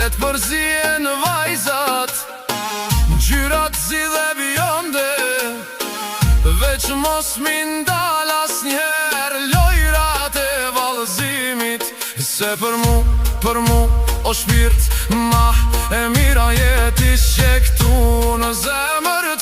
Let përzien vajzat, gjyrat zi dhe bjonde, veç mos m'indal asnjher lojrat e vallëzimit. Se për mu o shpirt ma e mira jetis që këtu në zemër